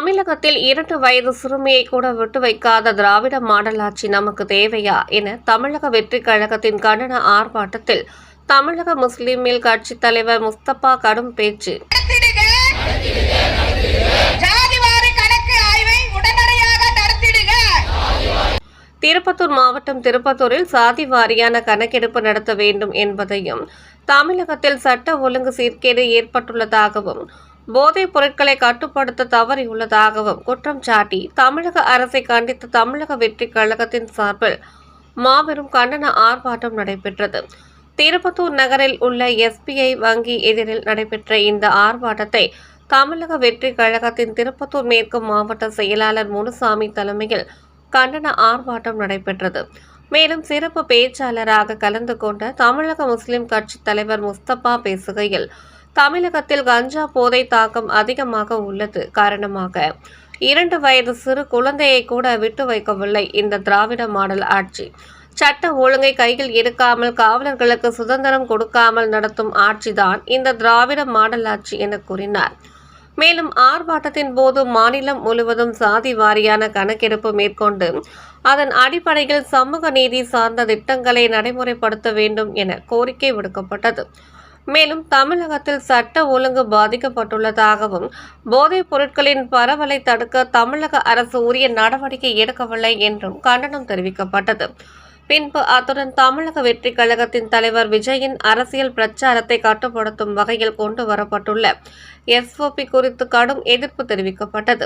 தமிழகத்தில் 2 வயது சிறுமியை கூட விட்டு வைக்காத திராவிட மாடல் ஆட்சி நமக்கு தேவையா என தமிழக வெற்றிக் கழகத்தின் கண்டன ஆர்ப்பாட்டத்தில் தமிழக முஸ்லிம் லீக் கட்சித் தலைவர் முஸ்தபா கடும் பேச்சு. திருப்பத்தூர் மாவட்டம் திருப்பத்தூரில் சாதி வாரியான கணக்கெடுப்பு நடத்த வேண்டும் என்பதையும், தமிழகத்தில் சட்ட ஒழுங்கு சீர்கேடு ஏற்பட்டுள்ளதாகவும், போதைப் பொருட்களை கட்டுப்படுத்த தவறியுள்ளதாகவும் குற்றம் சாட்டி தமிழக அரசை கண்டித்து தமிழக வெற்றிக் கழகத்தின் சார்பில் மாபெரும் கண்டன ஆர்ப்பாட்டம் நடைபெற்றது. திருப்பத்தூர் நகரில் உள்ள SBI வங்கி எதிரில் நடைபெற்ற இந்த ஆர்ப்பாட்டத்தை தமிழக வெற்றிக் கழகத்தின் திருப்பத்தூர் மேற்கு மாவட்ட செயலாளர் முனுசாமி தலைமையில் கண்டன ஆர்ப்பாட்டம் நடைபெற்றது. மேலும் சிறப்பு பேச்சாளராக கலந்து கொண்ட தமிழக முஸ்லிம் கட்சி தலைவர் முஸ்தபா பேசுகையில், தமிழகத்தில் கஞ்சா போதை தாக்கம் அதிகமாக உள்ளது காரணமாக 2 வயது சிறு குழந்தையை கூட விட்டு வைக்கவில்லை இந்த திராவிட மாடல் ஆட்சி. சட்ட ஒழுங்கை கையில் எடுக்காமல் காவலர்களுக்கு சுதந்திரம் கொடுக்காமல் நடத்தும் ஆட்சிதான் இந்த திராவிட மாடல் ஆட்சி என கூறினார். மேலும் ஆர்ப்பாட்டத்தின் போது மாநிலம் முழுவதும் சாதி வாரியான கணக்கெடுப்பு மேற்கொண்டு அதன் அடிப்படையில் சமூக நீதி சார்ந்த திட்டங்களை நடைமுறைப்படுத்த வேண்டும் என கோரிக்கை விடுக்கப்பட்டது. மேலும் தமிழகத்தில் சட்ட ஒழுங்கு பாதிக்கப்பட்டுள்ளதாகவும், போதைப் பொருட்களின் பரவலை தடுக்க தமிழக அரசு உரிய நடவடிக்கை எடுக்கவில்லை என்றும் கண்டனம் தெரிவிக்கப்பட்டது. பின்பு அத்துடன் தமிழக வெற்றிக் கழகத்தின் தலைவர் விஜயின் அரசியல் பிரச்சாரத்தை கட்டுப்படுத்தும் வகையில் கொண்டு வரப்பட்டுள்ள SOP குறித்து கடும் எதிர்ப்பு தெரிவிக்கப்பட்டது.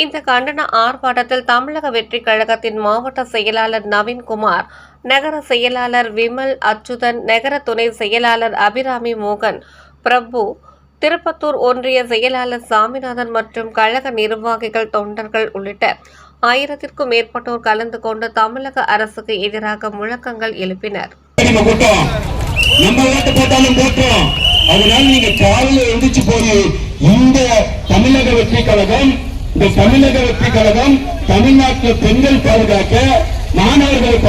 இந்த கண்டன ஆர்ப்பாட்டத்தில் தமிழக வெற்றிக் கழகத்தின் மாவட்ட செயலாளர் நவீன்குமார், நகர செயலாளர் விமல் அச்சுதன், நகர துணை செயலாளர் அபிராமி மோகன், பிரபு, திருப்பத்தூர் ஒன்றிய செயலாளர் சாமிநாதன் மற்றும் கழக நிர்வாகிகள், தொண்டர்கள் உள்ளிட்ட 1000க்கும் மேற்பட்டோர் கலந்து கொண்டு தமிழக அரசுக்கு எதிராக முழக்கங்கள் எழுப்பினர். அதனால நீங்க காலையில எழுந்திச்சு போய் இந்த தமிழக வெற்றி கழகம் தமிழ்நாட்டில் பெண்கள் பாதுகாக்க, மாணவர்களை